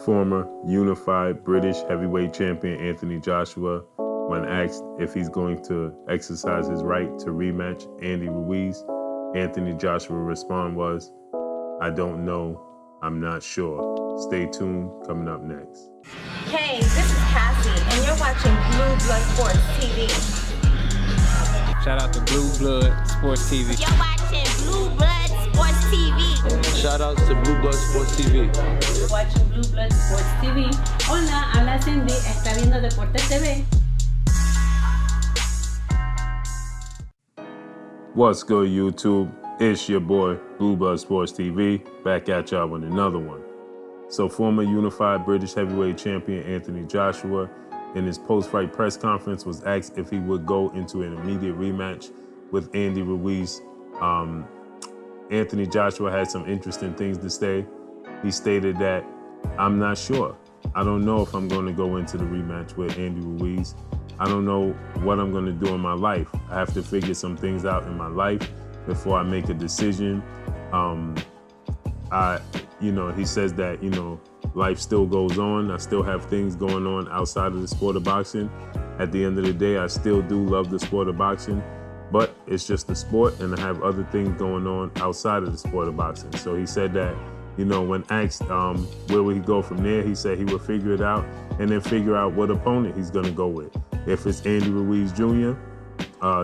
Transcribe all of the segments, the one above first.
Former unified British heavyweight champion Anthony Joshua, when asked if he's going to exercise his right to rematch Andy Ruiz, Anthony Joshua response was, "I don't know, I'm not sure." Stay tuned, coming up next. Hey, this is Cassie, and you're watching Blue Blood Sports TV. Shout out to Blue Blood Sports TV. You're watching Blue Blood Sports TV. Shout outs to Blue Blood Sports TV. You're watching Blue Blood Sports TV. Hola, habla Cindy, está viendo Deportes TV. What's good, YouTube? It's your boy, Blue Blood Sports TV, back at y'all with another one. So former unified British heavyweight champion Anthony Joshua, in his post-fight press conference, was asked if he would go into an immediate rematch with Andy Ruiz. Anthony Joshua had some interesting things to say. He stated that, "I'm not sure. I don't know if I'm going to go into the rematch with Andy Ruiz. I don't know what I'm going to do in my life. I have to figure some things out in my life before I make a decision." He says that, life still goes on. I still have things going on outside of the sport of boxing. At the end of the day, I still do love the sport of boxing, but it's just a sport, and I have other things going on outside of the sport of boxing. So he said that, when asked where would he go from there, he said he would figure it out and then figure out what opponent he's going to go with. If it's Andy Ruiz Jr.,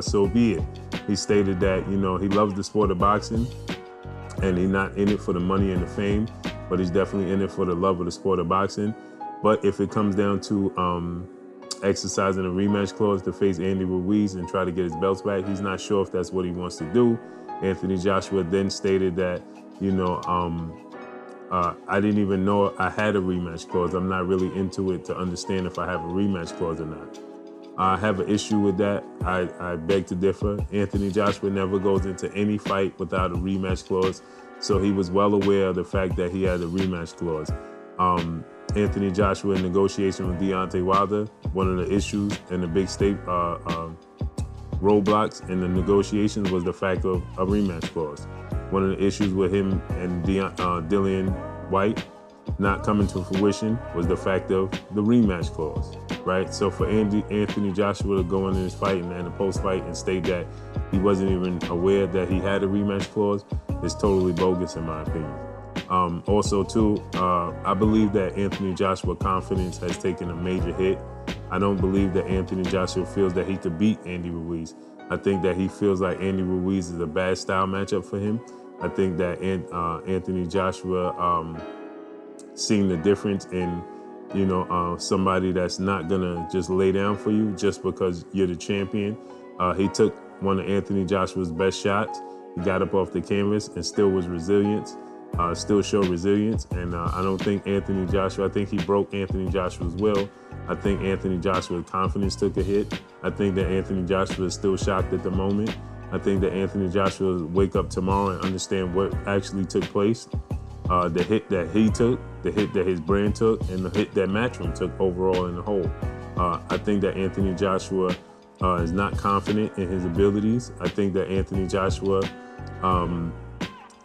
so be it. He stated that, he loves the sport of boxing, and he's not in it for the money and the fame, but he's definitely in it for the love of the sport of boxing. But if it comes down to exercising a rematch clause to face Andy Ruiz and try to get his belts back, he's not sure if that's what he wants to do. Anthony Joshua then stated that, I didn't even know I had a rematch clause. I'm not really into it to understand if I have a rematch clause or not. I have an issue with that. I beg to differ. Anthony Joshua never goes into any fight without a rematch clause, so he was well aware of the fact that he had a rematch clause. Anthony Joshua in negotiation with Deontay Wilder, one of the issues and the big state roadblocks in the negotiations was the fact of a rematch clause. One of the issues with him and Dillian White not coming to fruition was the fact of the rematch clause, right? So for Anthony Joshua to go into this fight and the post-fight and state that he wasn't even aware that he had a rematch clause is totally bogus in my opinion. Also too, I believe that Anthony Joshua's confidence has taken a major hit. I don't believe that Anthony Joshua feels that he could beat Andy Ruiz. I think that he feels like Andy Ruiz is a bad style matchup for him. I think that Anthony Joshua seeing the difference in, somebody that's not gonna just lay down for you just because you're the champion. He took one of Anthony Joshua's best shots. He got up off the canvas and still was resilient, still showed resilience. And I don't think I think he broke Anthony Joshua's will. I think Anthony Joshua's confidence took a hit. I think that Anthony Joshua is still shocked at the moment. I think that Anthony Joshua will wake up tomorrow and understand what actually took place. The hit that he took, the hit that his brand took, and the hit that Matchroom took overall in the whole. I think that Anthony Joshua is not confident in his abilities. I think that Anthony Joshua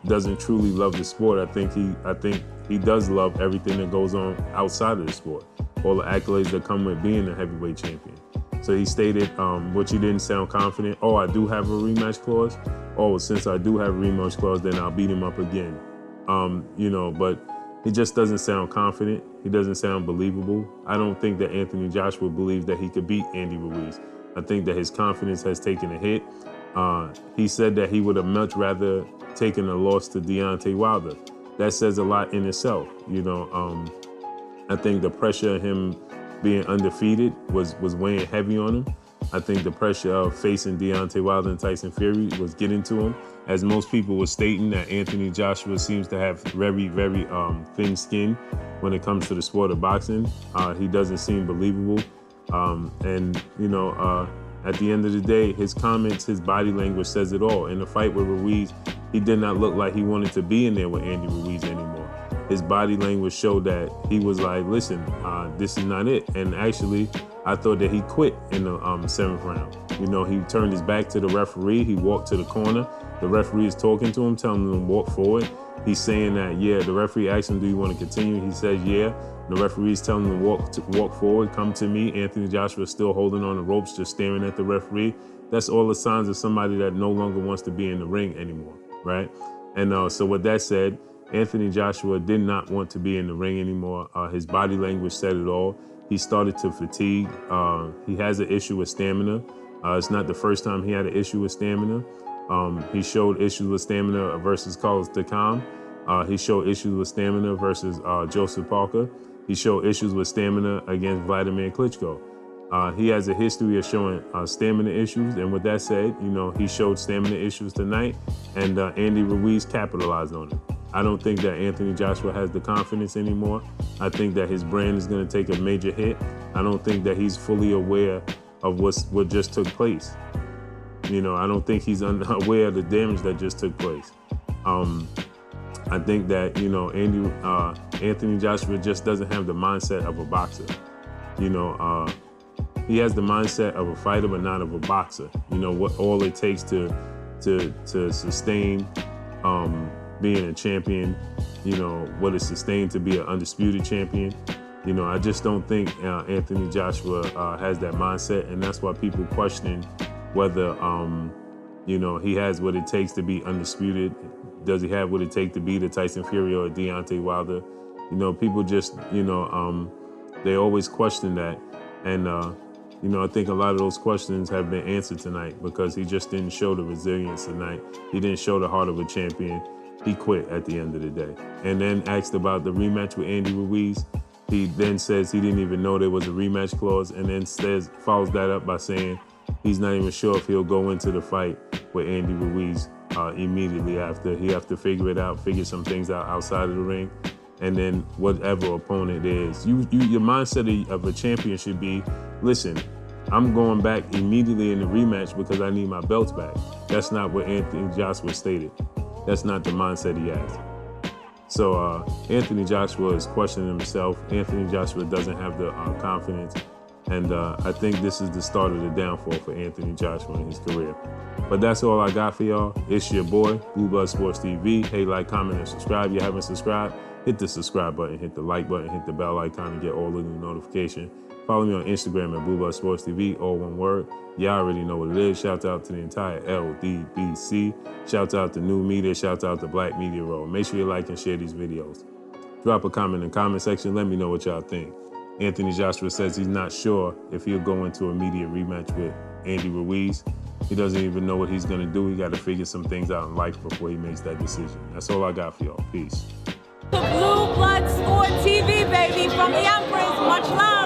doesn't truly love the sport. I think he does love everything that goes on outside of the sport, all the accolades that come with being a heavyweight champion. So he stated, which he didn't sound confident. "Oh, I do have a rematch clause. Oh, since I do have a rematch clause, then I'll beat him up again." But he just doesn't sound confident. He doesn't sound believable. I don't think that Anthony Joshua believes that he could beat Andy Ruiz. I think that his confidence has taken a hit. He said that he would have much rather taken a loss to Deontay Wilder. That says a lot in itself. I think the pressure of him being undefeated was weighing heavy on him. I think the pressure of facing Deontay Wilder and Tyson Fury was getting to him. As most people were stating, that Anthony Joshua seems to have very, very thin skin when it comes to the sport of boxing. He doesn't seem believable. At the end of the day, his comments, his body language says it all. In the fight with Ruiz, he did not look like he wanted to be in there with Andy Ruiz anymore. his body language showed that he was like, listen, this is not it. And actually, I thought that he quit in the 7th round. You know, he turned his back to the referee. He walked to the corner. The referee is talking to him, telling him to walk forward. He's saying that, yeah, the referee asked him, do you want to continue? He says, yeah. The referee's telling him to walk forward, come to me. Anthony Joshua is still holding on the ropes, just staring at the referee. That's all the signs of somebody that no longer wants to be in the ring anymore, right? And so with that said, Anthony Joshua did not want to be in the ring anymore. His body language said it all. He started to fatigue. He has an issue with stamina. It's not the first time he had an issue with stamina. He showed issues with stamina versus Carlos Takam. He showed issues with stamina versus Joseph Parker. He showed issues with stamina against Vladimir Klitschko. He has a history of showing stamina issues, and with that said, you know, he showed stamina issues tonight, and Andy Ruiz capitalized on it. I don't think that Anthony Joshua has the confidence anymore. I think that his brand is going to take a major hit. I don't think that he's fully aware of what just took place. You know, I don't think he's aware of the damage that just took place. I think that, you know, Anthony Joshua just doesn't have the mindset of a boxer. You know, he has the mindset of a fighter, but not of a boxer. You know, what all it takes to sustain being a champion, you know, what it sustained to be an undisputed champion. You know, I just don't think Anthony Joshua has that mindset, and that's why people question whether, you know, he has what it takes to be undisputed. Does he have what it takes to be the Tyson Fury or Deontay Wilder? You know, people just, you know, they always question that. And, you know, I think a lot of those questions have been answered tonight because he just didn't show the resilience tonight. He didn't show the heart of a champion. He quit at the end of the day. And then asked about the rematch with Andy Ruiz. He then says he didn't even know there was a rematch clause, and then follows that up by saying he's not even sure if he'll go into the fight with Andy Ruiz immediately after. He have to figure it out, figure some things out outside of the ring. And then whatever opponent is, your mindset of a champion should be, listen, I'm going back immediately in the rematch because I need my belts back. That's not what Anthony Joshua stated. That's not the mindset he has. So Anthony Joshua is questioning himself. Anthony Joshua doesn't have the confidence. And I think this is the start of the downfall for Anthony Joshua in his career. But that's all I got for y'all. It's your boy, Blue Blood Sports TV. Hey, like, comment, and subscribe. If you haven't subscribed, hit the subscribe button, hit the like button, hit the bell icon to get all the new notifications. Follow me on Instagram at Blue Blood Sports TV, all one word. Y'all already know what it is. Shout out to the entire LDBC. Shout out to new media. Shout out to Black Media Row. Make sure you like and share these videos. Drop a comment in the comment section. Let me know what y'all think. Anthony Joshua says he's not sure if he'll go into a immediate rematch with Andy Ruiz. He doesn't even know what he's going to do. He got to figure some things out in life before he makes that decision. That's all I got for y'all. Peace. The Blue Blood Sport TV, baby, from the Empress. Much love.